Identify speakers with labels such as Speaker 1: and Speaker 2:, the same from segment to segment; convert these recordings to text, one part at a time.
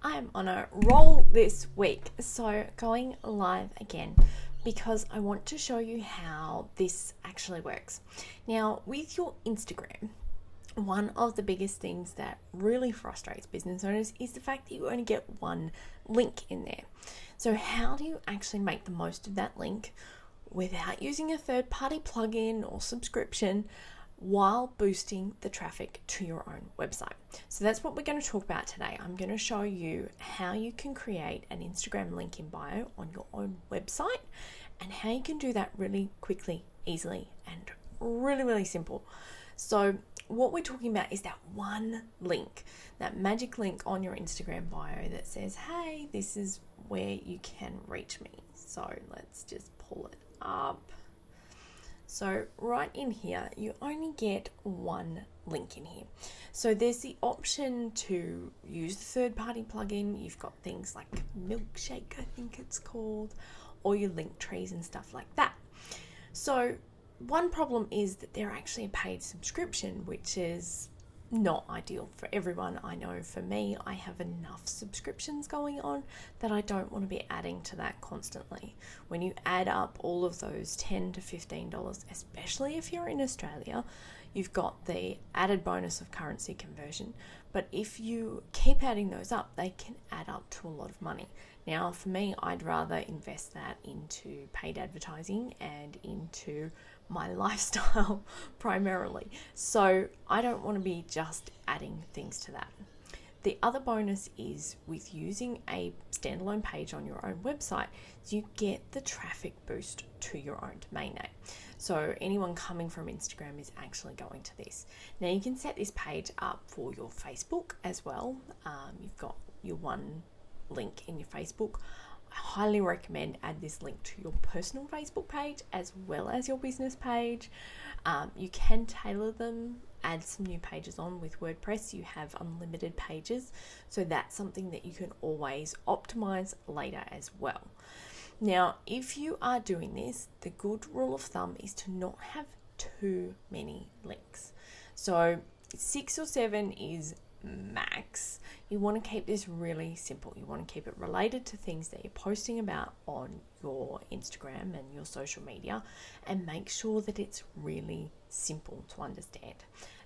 Speaker 1: I'm on a roll this week, so going live again because I want to show you how this actually works. Now, with your Instagram, one of the biggest things that really frustrates business owners is the fact that you only get one link in there. So, how do you actually make the most of that link without using a third party plugin or subscription while boosting the traffic to your own website? So that's what we're going to talk about today. I'm going to show you how you can create an Instagram link in bio on your own website and how you can do that really quickly, easily, and really simple. So what we're talking about is that one link, that magic link on your Instagram bio that says, hey, this is where you can reach me. So let's just pull it up. So right in here, you only get one link in here. So there's the option to use the third-party plugin. You've got things like Milkshake, I think it's called, or your link trees and stuff like that. So one problem is that they're actually a paid subscription, which is not ideal for everyone. I know for me, I have enough subscriptions going on that I don't want to be adding to that constantly. When you add up all of those $10 to $15, especially if you're in Australia, you've got the added bonus of currency conversion. But if you keep adding those up, they can add up to a lot of money. Now, for me, I'd rather invest that into paid advertising and into my lifestyle primarily. So I don't want to be just adding things to that. The other bonus is with using a standalone page on your own website, you get the traffic boost to your own domain name. So anyone coming from Instagram is actually going to this. Now you can set this page up for your Facebook as well. You've got your one link in your Facebook. I highly recommend add this link to your personal Facebook page as well as your business page. You can tailor them, add some new pages on with WordPress. You have unlimited pages, so that's something that you can always optimize later as well. Now, if you are doing this, the good rule of thumb is to not have too many links. So 6 or 7 is max. You want to keep this really simple. You want to keep it related to things that you're posting about on your Instagram and your social media, and make sure that it's really simple to understand.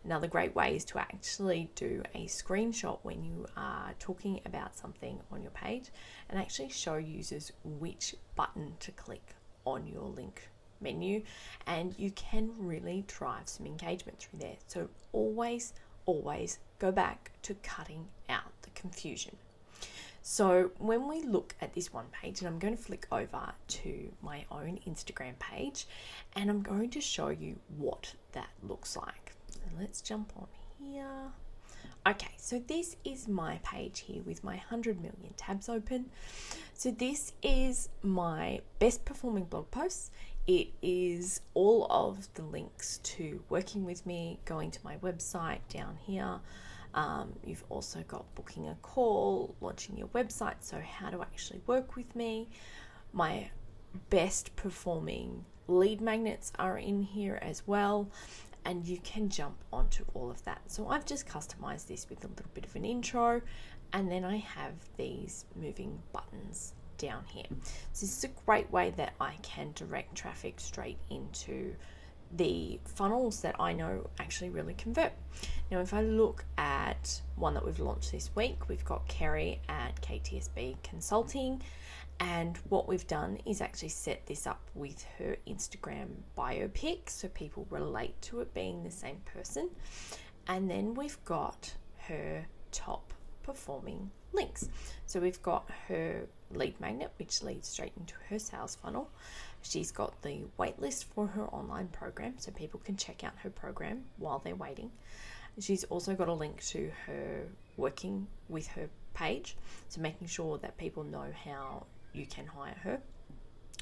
Speaker 1: Another great way is to actually do a screenshot when you are talking about something on your page and actually show users which button to click on your link menu, and you can really drive some engagement through there. So always go back to cutting out the confusion. So when we look at this one page, and I'm going to flick over to my own Instagram page, and I'm going to show you what that looks like. So let's jump on here. Okay, so this is my page here with my 100 million tabs open. So this is my best performing blog posts. It is all of the links to working with me, going to my website down here. You've also got booking a call, launching your website, so how to actually work with me. My best performing lead magnets are in here as well, and you can jump onto all of that. So I've just customized this with a little bit of an intro, and then I have these moving buttons down here. So this is a great way that I can direct traffic straight into the funnels that I know actually really convert. Now, if I look at one that we've launched this week, we've got Kerry at KTSB Consulting, and what we've done is actually set this up with her Instagram bio pic so people relate to it being the same person. And then we've got her top performing links. So we've got her lead magnet, which leads straight into her sales funnel. She's got the waitlist for her online program, so people can check out her program while they're waiting. She's also got a link to her working with her page, so making sure that people know how you can hire her.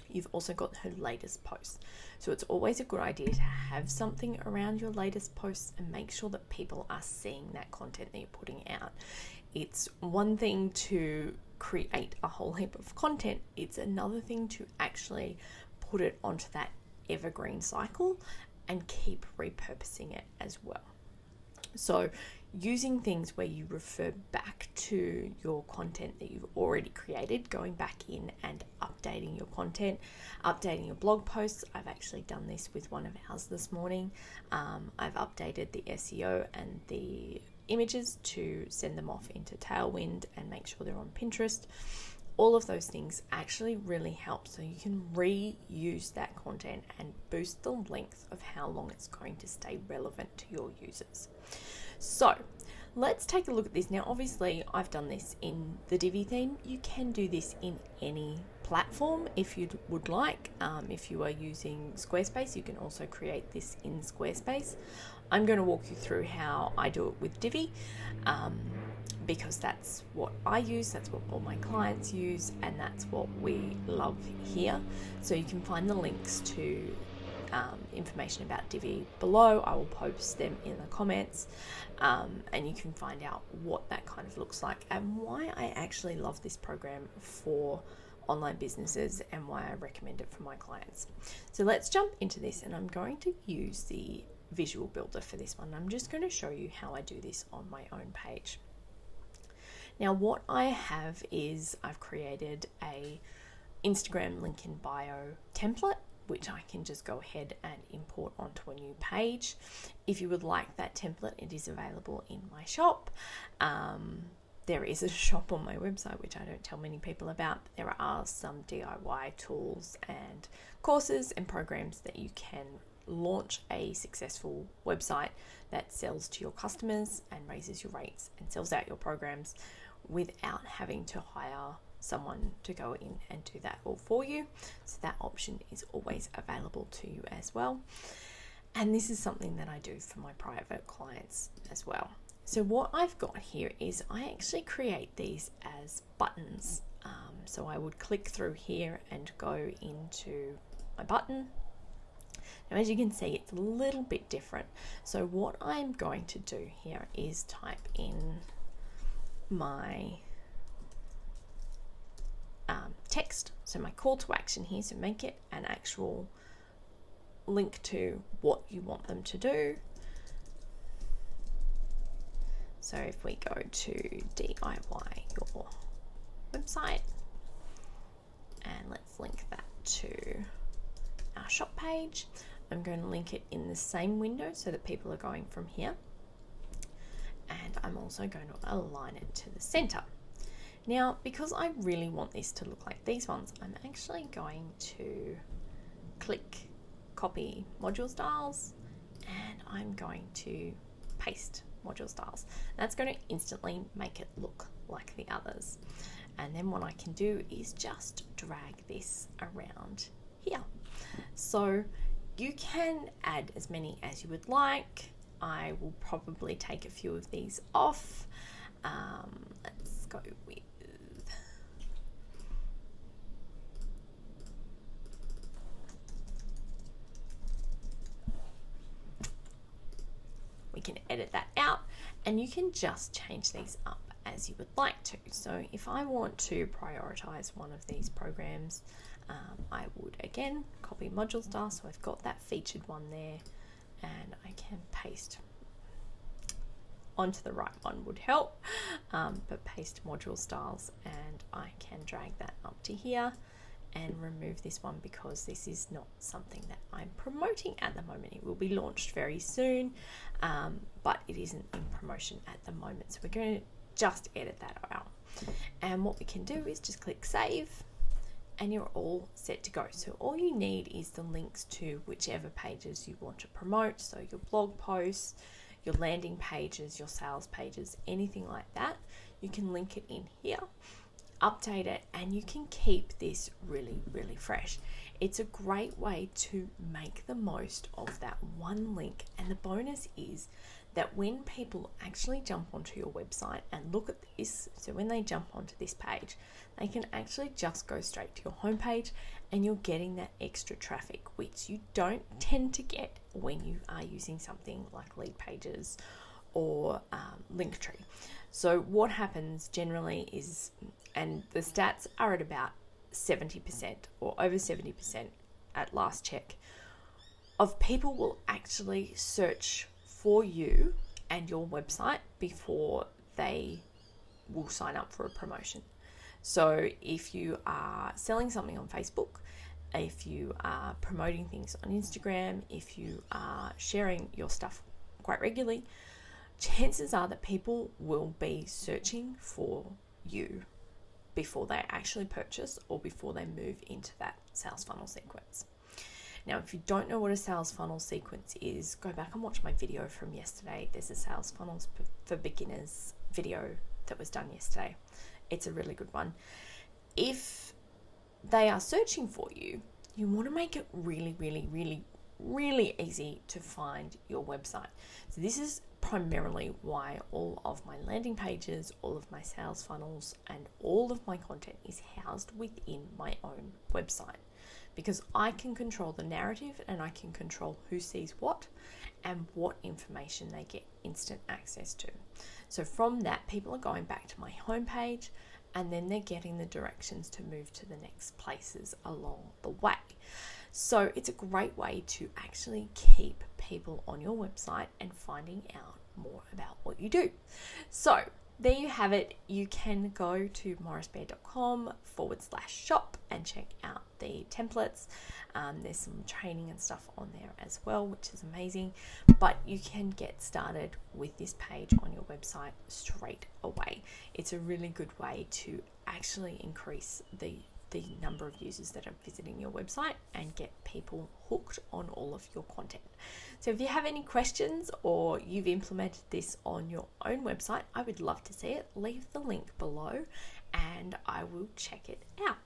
Speaker 1: You've also got her latest posts. So it's always a good idea to have something around your latest posts and make sure that people are seeing that content that you're putting out. It's one thing to create a whole heap of content. It's another thing to actually put it onto that evergreen cycle and keep repurposing it as well. So using things where you refer back to your content that you've already created, going back in and updating your content, updating your blog posts. I've actually done this with one of ours this morning. I've updated the SEO and the images to send them off into Tailwind and make sure they're on Pinterest. All of those things actually really help, so you can reuse that content and boost the length of how long it's going to stay relevant to your users. So let's take a look at this. Now, obviously, I've done this in the Divi theme. You can do this in any platform if you would like. If you are using Squarespace, you can also create this in Squarespace. I'm going to walk you through how I do it with Divi, because that's what I use, that's what all my clients use, and that's what we love here. So you can find the links to information about Divi below. I will post them in the comments, and you can find out what that kind of looks like and why I actually love this program for online businesses and why I recommend it for my clients. So let's jump into this, and I'm going to use the visual builder for this one. I'm just going to show you how I do this on my own page. Now, what I have is I've created a Instagram link in bio template, which I can just go ahead and import onto a new page. If you would like that template, it is available in my shop. There is a shop on my website, which I don't tell many people about. But there are some DIY tools and courses and programs that you can launch a successful website that sells to your customers and raises your rates and sells out your programs without having to hire someone to go in and do that all for you. So that option is always available to you as well. And this is something that I do for my private clients as well. So what I've got here is I actually create these as buttons. So I would click through here and go into my button. Now, as you can see, it's a little bit different. So what I'm going to do here is type in my text, so my call to action here, so make it an actual link to what you want them to do. So if we go to DIY your website, and let's link that to our shop page. I'm going to link it in the same window so that people are going from here, and I'm also going to align it to the center. Now, because I really want this to look like these ones, I'm actually going to click copy module styles, and I'm going to paste module styles. That's going to instantly make it look like the others. And then what I can do is just drag this around here. So you can add as many as you would like. I will probably take a few of these off. Let's go with, we can edit that out, and you can just change these up as you would like to. So if I want to prioritize one of these programs, I would again copy module style, so I've got that featured one there, and I can paste onto the right one would help, but paste module styles, and I can drag that up to here and remove this one because this is not something that I'm promoting at the moment. It will be launched very soon, but it isn't in promotion at the moment. So we're going to just edit that out. And what we can do is just click save, and you're all set to go. So all you need is the links to whichever pages you want to promote. So your blog posts, your landing pages, your sales pages, anything like that. You can link it in here, update it, and you can keep this really, really fresh. It's a great way to make the most of that one link. And the bonus is that when people actually jump onto your website and look at this, so when they jump onto this page, they can actually just go straight to your homepage, and you're getting that extra traffic, which you don't tend to get when you are using something like Lead Pages or Linktree. So what happens generally is, and the stats are at about 70% or over 70% at last check, of people will actually search for you and your website before they will sign up for a promotion. So if you are selling something on Facebook, if you are promoting things on Instagram, if you are sharing your stuff quite regularly, chances are that people will be searching for you before they actually purchase or before they move into that sales funnel sequence. Now, if you don't know what a sales funnel sequence is, go back and watch my video from yesterday. There's a sales funnels for beginners video that was done yesterday. It's a really good one. If they are searching for you, you want to make it really, really, really, really easy to find your website. So this is primarily why all of my landing pages, all of my sales funnels, and all of my content is housed within my own website, because I can control the narrative and I can control who sees what and what information they get instant access to. So from that, people are going back to my homepage and then they're getting the directions to move to the next places along the way. So it's a great way to actually keep people on your website and finding out more about what you do. So there you have it. You can go to morrisbear.com/shop and check out the templates. There's some training and stuff on there as well, which is amazing. But you can get started with this page on your website straight away. It's a really good way to actually increase the number of users that are visiting your website and get people hooked on all of your content. So if you have any questions or you've implemented this on your own website, I would love to see it. Leave the link below and I will check it out.